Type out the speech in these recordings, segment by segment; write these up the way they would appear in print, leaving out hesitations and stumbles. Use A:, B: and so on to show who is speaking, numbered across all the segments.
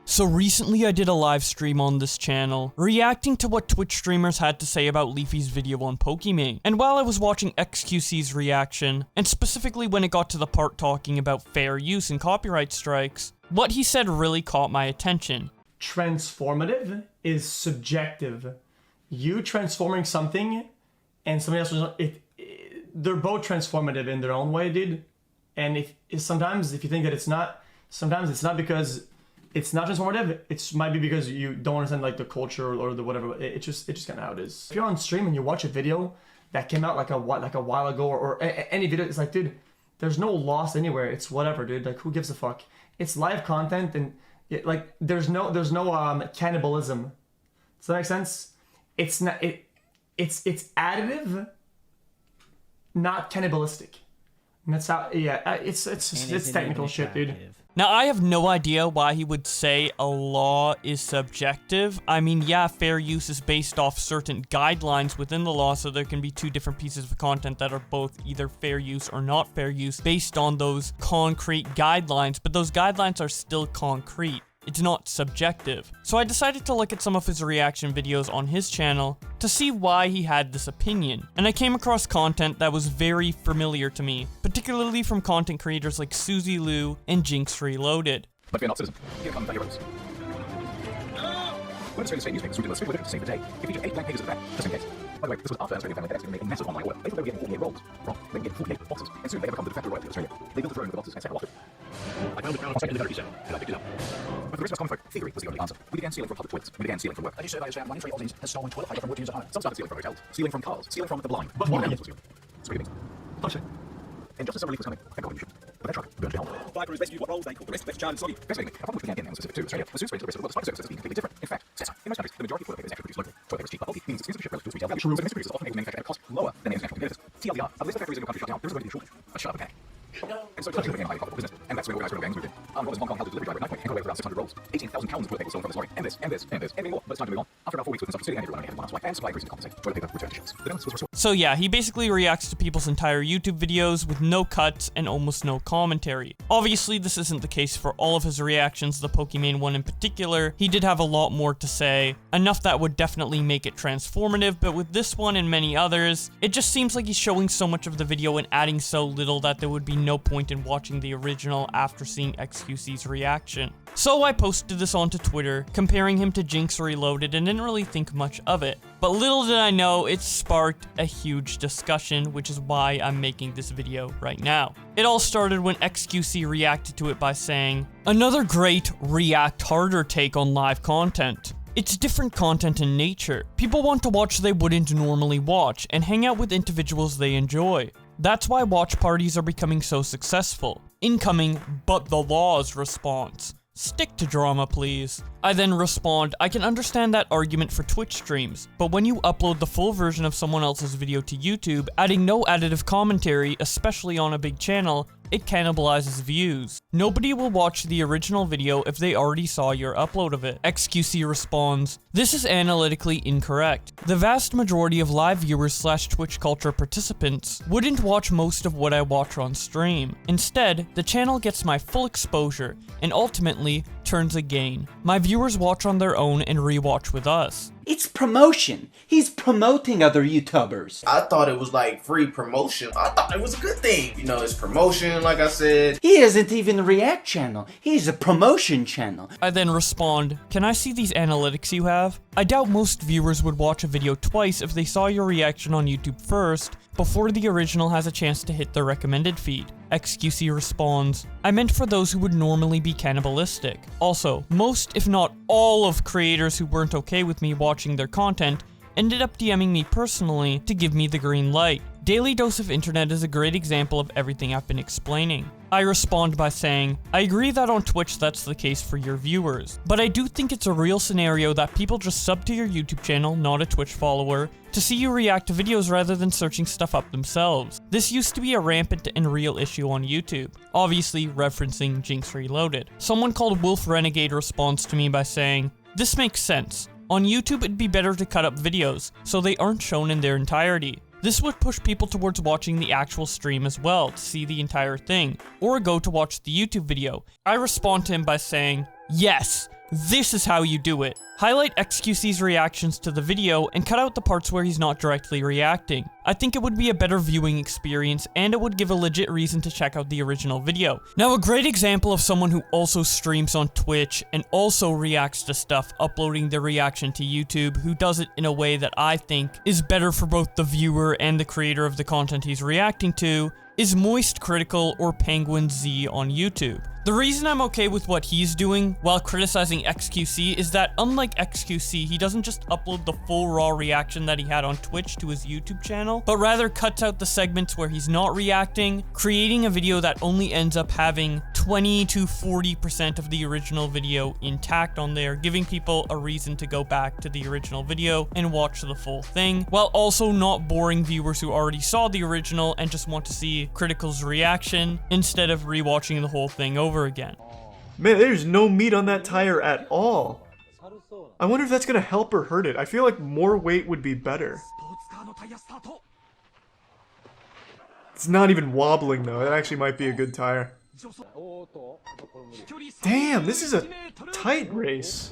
A: So recently I did a live stream on this channel, reacting to what Twitch streamers had to say about Leafy's video on Pokimane. And while I was watching xQc's reaction, and specifically when it got to the part talking about fair use and copyright strikes, what he said really caught my attention.
B: Transformative is subjective. You transforming something and somebody else, they're both transformative in their own way, dude. And sometimes if you think that it's not, sometimes it's not because it's not transformative. It might be because you don't understand like the culture or the whatever. It's just kind of how it is. If you're on stream and you watch a video that came out like a while ago or any video, it's like, dude, there's no loss anywhere. It's whatever, dude. Like, who gives a fuck? It's live content, and there's no cannibalism. Does that make sense? It's not. It's additive, not cannibalistic. And that's how. Yeah, it's technical shit, dude.
A: Now, I have no idea why he would say a law is subjective. I mean, yeah, fair use is based off certain guidelines within the law, so there can be two different pieces of content that are both either fair use or not fair use based on those concrete guidelines, but those guidelines are still concrete. It's not subjective. So I decided to look at some of his reaction videos on his channel to see why he had this opinion. And I came across content that was very familiar to me, particularly from content creators like Suzy Lou and Jinx Reloaded.
C: But fear not, citizen. Here come the heroes. When Australia's state newspapers revealed a script to save the day, it featured 8 blank pages at the back, just in case. By the way, this was after Australian family FedEx had made a massive online order. They thought they were getting 48 rolls. Wrong. They were getting 48 boxes. And soon they had become the de facto royalty of Australia. They built a throne with the boxes and set aloft it. I found the crown of second letter, he said, and I picked it up. But for the rest of us common folk, theory was the only answer. We began stealing from public toilets. We began stealing from work. A new survey has found 1 in 3 Aussies has stolen toilet paper from work units at home. Some started stealing from hotels, stealing from cars, stealing from the blind. But one was stealing. Screaming. Punch it. And just as some relief was coming, thank God we should. But that truck burned to hell. Fibre is rescued what roles they call the rest, left, charred and soggy. Basically, a problem which began in specific to Australia was soon spread to the rest of the world despite the services being completely different. In fact, in most countries, the majority of toilet paper is actually produced locally. Toilet paper is cheap but bulky, means it's expensive to ship relative to retail value. So domestic producers often able to manufacture at a cost lower than the international competitors. TLDR, a list of factories in your country shut down, there is going to be a shortage. A shut up again. And so touching became a highly profitable business, and that's when organised criminal gangs moved in. Armed robbers in Hong Kong held a delivery driver at knife point and got away with around 600 rolls. 18,000 pounds of toilet paper sold from this lorry, and this, and many more. But it's time to move on. After about 4 weeks with consumption sitting, and everyone only had 1 ounce wine, and supply increasing to compensate. Toilet paper returned to shelves. The balance was restored. So
A: yeah, he basically reacts to people's entire YouTube videos with no cuts and almost no commentary. Obviously, this isn't the case for all of his reactions, the Pokimane one in particular. He did have a lot more to say, enough that would definitely make it transformative, but with this one and many others, it just seems like he's showing so much of the video and adding so little that there would be no point in watching the original after seeing xQc's reaction. So I posted this onto Twitter, comparing him to Jinx Reloaded, and didn't really think much of it. But little did I know, it sparked a huge discussion, which is why I'm making this video right now. It all started when xQc reacted to it by saying, "Another great react harder take on live content. It's different content in nature. People want to watch they wouldn't normally watch, and hang out with individuals they enjoy. That's why watch parties are becoming so successful. Incoming, but the laws response. Stick to drama, please." I then respond, I can understand that argument for Twitch streams, but when you upload the full version of someone else's video to YouTube, adding no additive commentary, especially on a big channel, it cannibalizes views. Nobody will watch the original video if they already saw your upload of it. xQc responds, "This is analytically incorrect. The vast majority of live viewers / Twitch culture participants wouldn't watch most of what I watch on stream. Instead, the channel gets my full exposure, and ultimately, turns a gain. My viewers watch on their own and rewatch with us."
D: It's promotion. He's promoting other YouTubers.
E: I thought it was like free promotion. I thought it was a good thing. You know, it's promotion, like I said.
D: He isn't even a react channel. He's a promotion channel.
A: I then respond, "Can I see these analytics you have? I doubt most viewers would watch a video twice if they saw your reaction on YouTube first, before the original has a chance to hit the recommended feed." xQc responds, "I meant for those who would normally be cannibalistic. Also, most if not all of creators who weren't okay with me watching their content ended up DMing me personally to give me the green light. Daily Dose of Internet is a great example of everything I've been explaining." I respond by saying, "I agree that on Twitch that's the case for your viewers, but I do think it's a real scenario that people just sub to your YouTube channel, not a Twitch follower, to see you react to videos rather than searching stuff up themselves. This used to be a rampant and real issue on YouTube." Obviously referencing Jinx Reloaded. Someone called Wolf Renegade responds to me by saying, "This makes sense. On YouTube it'd be better to cut up videos, so they aren't shown in their entirety. This would push people towards watching the actual stream as well, to see the entire thing, or go to watch the YouTube video." I respond to him by saying, "Yes, This is how you do it. Highlight xQc's reactions to the video and cut out the parts where he's not directly reacting. I think it would be a better viewing experience and it would give a legit reason to check out the original video. Now, a great example of someone who also streams on Twitch and also reacts to stuff uploading their reaction to YouTube, who does it in a way that I think is better for both the viewer and the creator of the content he's reacting to, is Moist Critical or Penguin Z on YouTube. The reason I'm okay with what he's doing while criticizing xQc is that unlike xQc, he doesn't just upload the full raw reaction that he had on Twitch to his YouTube channel, but rather cuts out the segments where he's not reacting, creating a video that only ends up having 20 to 40% of the original video intact on there, giving people a reason to go back to the original video and watch the full thing, while also not boring viewers who already saw the original and just want to see Critical's reaction instead of rewatching the whole thing over again.
F: Man, there's no meat on that tire at all. I wonder if that's gonna help or hurt it. I feel like more weight would be better. It's not even wobbling though. That actually might be a good tire. Damn, this is a tight race.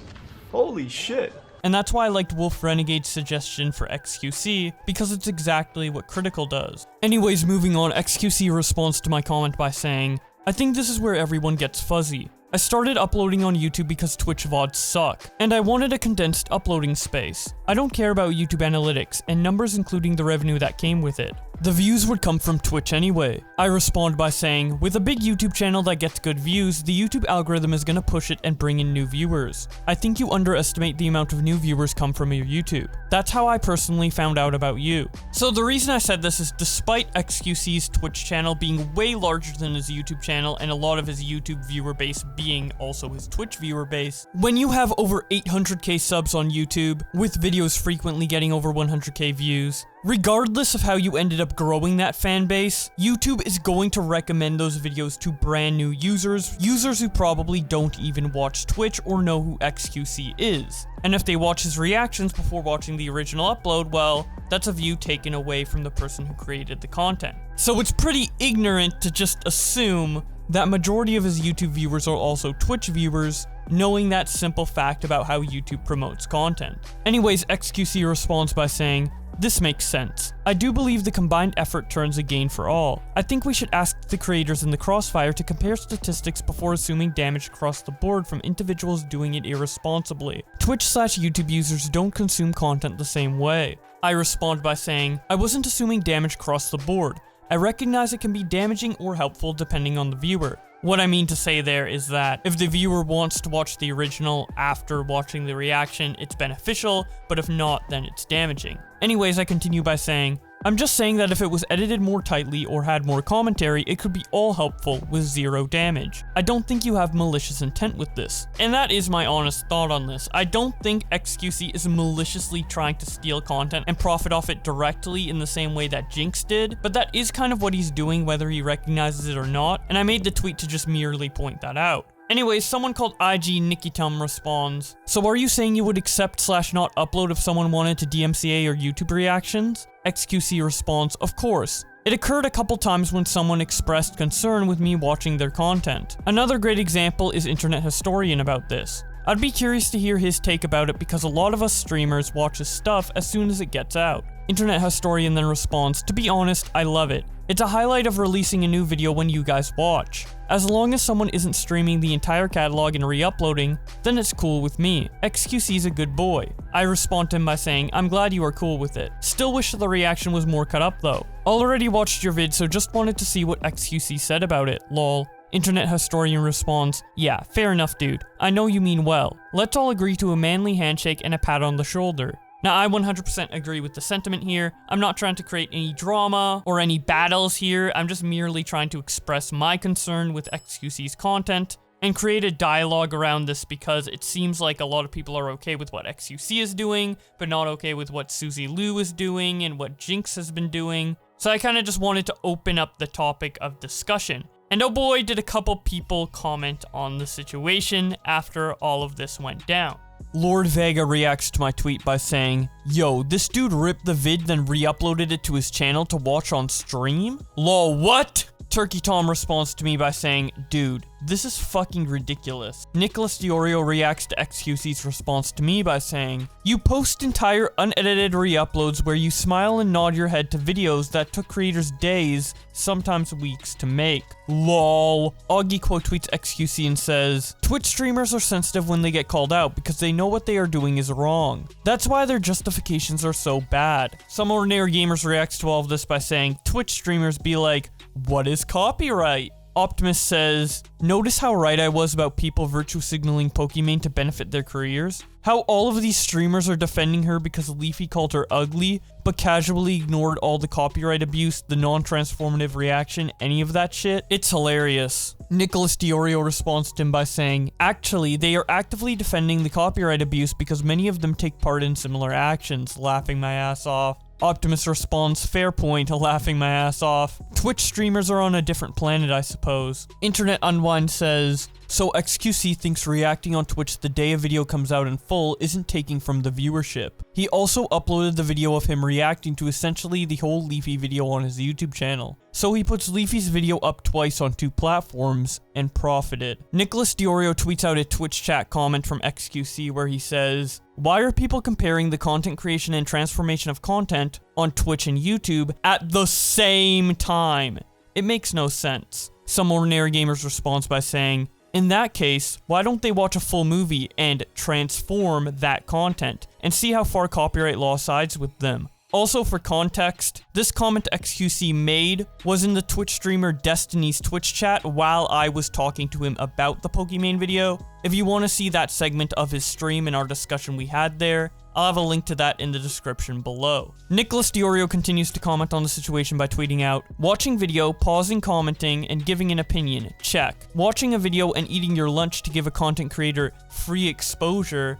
F: Holy shit.
A: And that's why I liked Wolf Renegade's suggestion for xQc, because it's exactly what Critical does. Anyways, moving on, xQc responds to my comment by saying, I think this is where everyone gets fuzzy. I started uploading on YouTube because Twitch VODs suck, and I wanted a condensed uploading space. I don't care about YouTube analytics, and numbers including the revenue that came with it. The views would come from Twitch anyway. I respond by saying, with a big YouTube channel that gets good views, the YouTube algorithm is gonna push it and bring in new viewers. I think you underestimate the amount of new viewers come from your YouTube. That's how I personally found out about you. So the reason I said this is despite xQc's Twitch channel being way larger than his YouTube channel and a lot of his YouTube viewer base being also his Twitch viewer base, when you have over 800k subs on YouTube, with videos frequently getting over 100k views, regardless of how you ended up growing that fan base, YouTube is going to recommend those videos to brand new users who probably don't even watch Twitch or know who xQc is. And if they watch his reactions before watching the original upload, well, that's a view taken away from the person who created the content. So it's pretty ignorant to just assume that majority of his YouTube viewers are also Twitch viewers, knowing that simple fact about how YouTube promotes content. Anyways, xQc responds by saying, this makes sense. I do believe the combined effort turns a gain for all. I think we should ask the creators in the crossfire to compare statistics before assuming damage across the board from individuals doing it irresponsibly. Twitch/YouTube users don't consume content the same way. I respond by saying, I wasn't assuming damage across the board. I recognize it can be damaging or helpful depending on the viewer. What I mean to say there is that if the viewer wants to watch the original after watching the reaction, it's beneficial, but if not, then it's damaging. Anyways, I continue by saying, I'm just saying that if it was edited more tightly or had more commentary, it could be all helpful with zero damage. I don't think you have malicious intent with this. And that is my honest thought on this. I don't think xQc is maliciously trying to steal content and profit off it directly in the same way that Jinx did, but that is kind of what he's doing whether he recognizes it or not, and I made the tweet to just merely point that out. Anyways, someone called IG Nikitum responds, so are you saying you would accept/not upload if someone wanted to DMCA your YouTube reactions? xQc responds, of course. It occurred a couple times when someone expressed concern with me watching their content. Another great example is Internet Historian about this. I'd be curious to hear his take about it because a lot of us streamers watch his stuff as soon as it gets out. Internet Historian then responds, to be honest, I love it. It's a highlight of releasing a new video when you guys watch. As long as someone isn't streaming the entire catalog and re-uploading, then it's cool with me. xQc's a good boy. I respond to him by saying, I'm glad you are cool with it. Still wish the reaction was more cut up though. Already watched your vid, so just wanted to see what xQc said about it, lol. Internet Historian responds, yeah, fair enough dude. I know you mean well. Let's all agree to a manly handshake and a pat on the shoulder. Now, I 100% agree with the sentiment here. I'm not trying to create any drama or any battles here. I'm just merely trying to express my concern with xQc's content and create a dialogue around this because it seems like a lot of people are okay with what xQc is doing, but not okay with what Suzy Liu is doing and what Jinx has been doing. So I kind of just wanted to open up the topic of discussion. And oh boy, did a couple people comment on the situation after all of this went down. Lord Vega reacts to my tweet by saying, yo, this dude ripped the vid then re-uploaded it to his channel to watch on stream? Lol, what? Turkey Tom responds to me by saying, dude, This is fucking ridiculous. Nicholas DiOrio reacts to xQc's response to me by saying, "You post entire unedited re-uploads where you smile and nod your head to videos that took creators days, sometimes weeks to make. LOL." Augie quote tweets xQc and says, "Twitch streamers are sensitive when they get called out because they know what they are doing is wrong. That's why their justifications are so bad." Some Ordinary Gamers reacts to all of this by saying, "Twitch streamers be like, what is copyright?" Optimus says, "Notice how right I was about people virtue signaling Pokimane to benefit their careers? How all of these streamers are defending her because Leafy called her ugly, but casually ignored all the copyright abuse, the non-transformative reaction, any of that shit? It's hilarious." Nicholas DiOrio responds to him by saying, "Actually, they are actively defending the copyright abuse because many of them take part in similar actions, laughing my ass off." Optimus responds, "Fair point, laughing my ass off. Twitch streamers are on a different planet, I suppose." Internet Unwind says, "So xQc thinks reacting on Twitch the day a video comes out in full isn't taking from the viewership. He also uploaded the video of him reacting to essentially the whole Leafy video on his YouTube channel. So he puts Leafy's video up twice on 2 platforms and profited." Nicholas DiOrio tweets out a Twitch chat comment from xQc where he says, "Why are people comparing the content creation and transformation of content on Twitch and YouTube at the same time? It makes no sense." Some Ordinary Gamers responds by saying, "In that case, why don't they watch a full movie and transform that content and see how far copyright law sides with them?" Also, for context, this comment xQc made was in the Twitch streamer Destiny's Twitch chat while I was talking to him about the Pokimane video. If you want to see that segment of his stream and our discussion we had there, I'll have a link to that in the description below. Nicholas DiOrio continues to comment on the situation by tweeting out, "Watching video, pausing commenting, and giving an opinion, check. Watching a video and eating your lunch to give a content creator free exposure,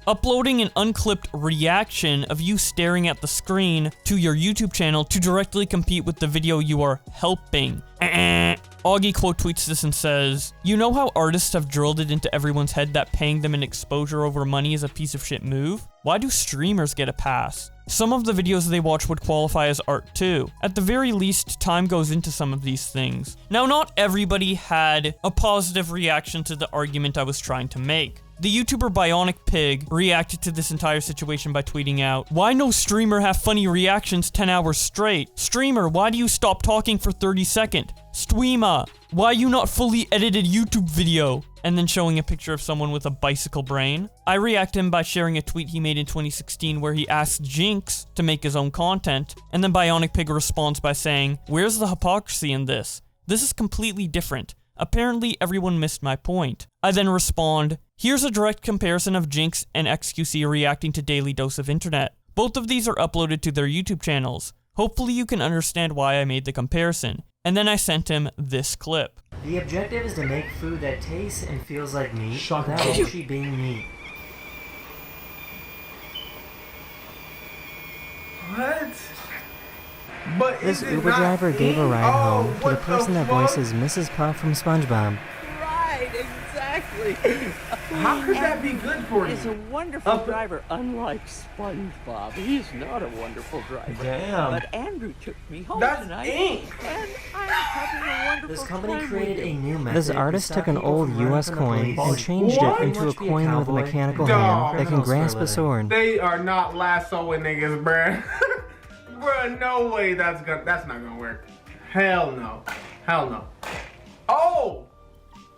A: Uploading an unclipped reaction of you staring at the screen to your YouTube channel to directly compete with the video you are helping. Augie quote tweets this and says, "You know how artists have drilled it into everyone's head that paying them an exposure over money is a piece of shit move? Why do streamers get a pass? Some of the videos they watch would qualify as art too. At the very least, time goes into some of these things." Now, not everybody had a positive reaction to the argument I was trying to make. The YouTuber Bionic Pig reacted to this entire situation by tweeting out, "Why no streamer have funny reactions 10 hours straight? Streamer, why do you stop talking for 30 seconds? Streamer, why you not fully edited YouTube video?" And then showing a picture of someone with a bicycle brain. I react to him by sharing a tweet he made in 2016 where he asked Jinx to make his own content, and then Bionic Pig responds by saying, "Where's the hypocrisy in this? This is completely different. Apparently everyone missed my point." I then respond, "Here's a direct comparison of Jinx and xQc reacting to Daily Dose of Internet. Both of these are uploaded to their YouTube channels. Hopefully you can understand why I made the comparison." And then I sent him this clip.
G: The objective is to make food that tastes and feels like meat
B: Shut
G: without
B: up.
G: actually being meat.
E: What? But
G: This
E: is it
G: Uber
E: not
G: driver gave a ride home to the
E: what
G: person that
E: fuck?
G: voices Mrs. Puff from SpongeBob.
H: Right, exactly.
E: How could that be good for you?
H: He's a wonderful driver, unlike SpongeBob. He's not a wonderful driver.
B: Damn.
H: But Andrew took me home
E: That's
H: tonight,
E: ink.
H: and I'm having a wonderful
G: This company
H: time
G: created
H: with
G: a
H: him.
G: new method.
D: This
G: to
D: artist
G: stop
D: took an
G: people
D: old
G: from running
D: US
G: from the
D: coin
G: police.
D: and changed
E: What?
D: it into a
G: Watch me,
D: coin with a
G: cowboy.
D: mechanical
E: Dog.
D: hand that can
G: Criminals for a
D: grasp a
G: living.
D: sword.
E: They are not lassoing niggas, bruh. Bruh, no way that's not gonna work. Hell no. Hell no. Oh!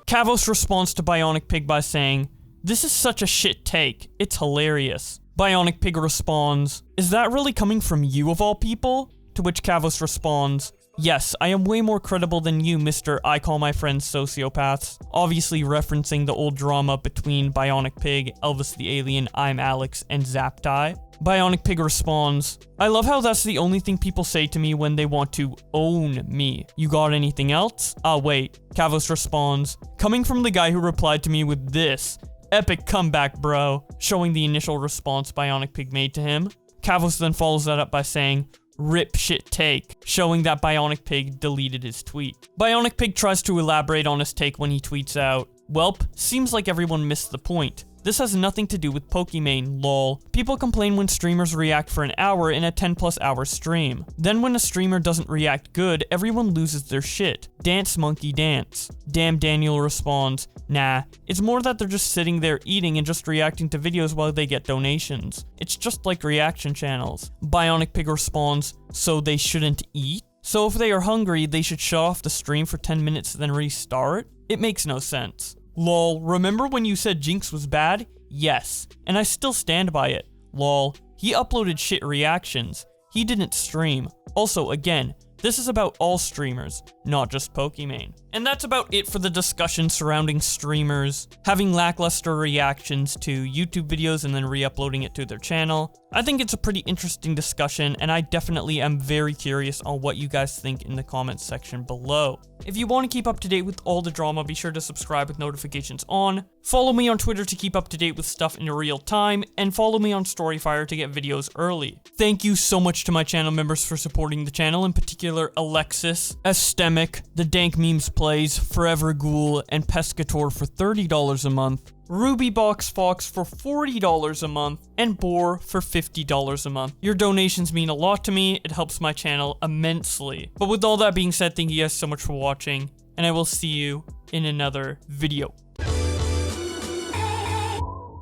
A: Kavos responds to Bionic Pig by saying, "This is such a shit take. It's hilarious." Bionic Pig responds, "Is that really coming from you of all people?" To which Kavos responds, "Yes, I am way more credible than you, Mr. I call my friends sociopaths." Obviously referencing the old drama between Bionic Pig, Elvis the Alien, I'm Alex, and Zaptai. Bionic Pig responds, "I love how that's the only thing people say to me when they want to own me. You got anything else?" Ah, wait. Kavos responds, "Coming from the guy who replied to me with this. Epic comeback, bro." Showing the initial response Bionic Pig made to him. Kavos then follows that up by saying, "Rip shit take," showing that Bionic Pig deleted his tweet. Bionic Pig tries to elaborate on his take when he tweets out, "Welp, seems like everyone missed the point. This has nothing to do with Pokimane, lol. People complain when streamers react for an hour in a 10+ hour stream. Then when a streamer doesn't react good, everyone loses their shit. Dance monkey dance. Damn Daniel responds, nah, it's more that they're just sitting there eating and just reacting to videos while they get donations. It's just like reaction channels. Bionic Pig responds, so they shouldn't eat? So if they are hungry, they should shut off the stream for 10 minutes then restart? It makes no sense. Lol, remember when you said Jinx was bad? Yes, and I still stand by it. Lol, he uploaded shit reactions. He didn't stream. Also, again, this is about all streamers, not just Pokimane. And that's about it for the discussion surrounding streamers having lackluster reactions to YouTube videos and then re-uploading it to their channel. I think it's a pretty interesting discussion, and I definitely am very curious on what you guys think in the comments section below. If you want to keep up to date with all the drama, be sure to subscribe with notifications on. Follow me on Twitter to keep up to date with stuff in real time, and follow me on Storyfire to get videos early. Thank you so much to my channel members for supporting the channel, in particular Alexis, Estemic, The Dank Memes Plays, Forever Ghoul, and Pescator for $30 a month. Rubybox Fox for $40 a month, and Boar for $50 a month. Your donations mean a lot to me, it helps my channel immensely. But with all that being said, thank you guys so much for watching, and I will see you in another video.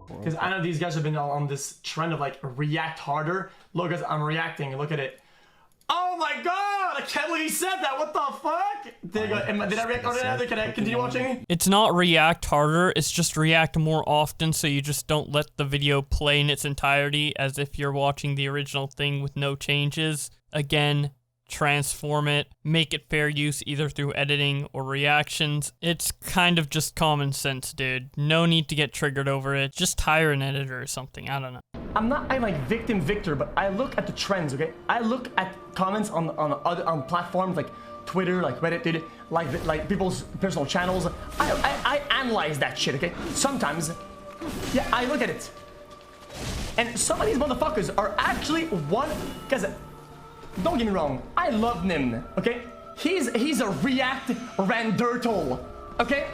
B: Because I know these guys have been on this trend of like react harder. Look, guys, I'm reacting, look at it. Oh my god, I can't believe he said that, what the fuck? Did I react harder? Can I continue watching?
A: It's not react harder, it's just react more often so you just don't let the video play in its entirety as if you're watching the original thing with no changes. Again, transform it, make it fair use either through editing or reactions. It's kind of just common sense, dude. No need to get triggered over it. Just hire an editor or something, I don't know.
B: I'm like victim Victor, but I look at the trends, okay? I look at comments on platforms like Twitter, like Reddit, dude, like people's personal channels. I analyze that shit, okay? Sometimes, yeah, I look at it. And some of these motherfuckers are actually because don't get me wrong, I love Nim, okay? He's a react randertle, okay?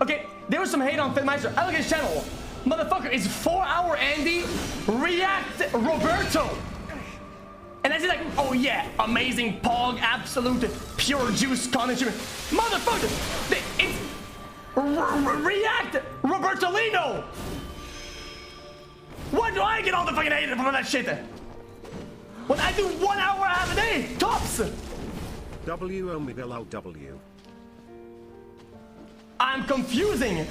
B: Okay, there was some hate on Filmeister. I look at his channel. Motherfucker is 4-hour Andy React Roberto. And I say like, oh yeah, amazing Pog, absolute pure juice content. Motherfucker, it's React Robertolino. Why do I get all the fucking hate from that shit? When I do 1 hour half a day, tops.
I: W Omega W.
B: I'm confusing.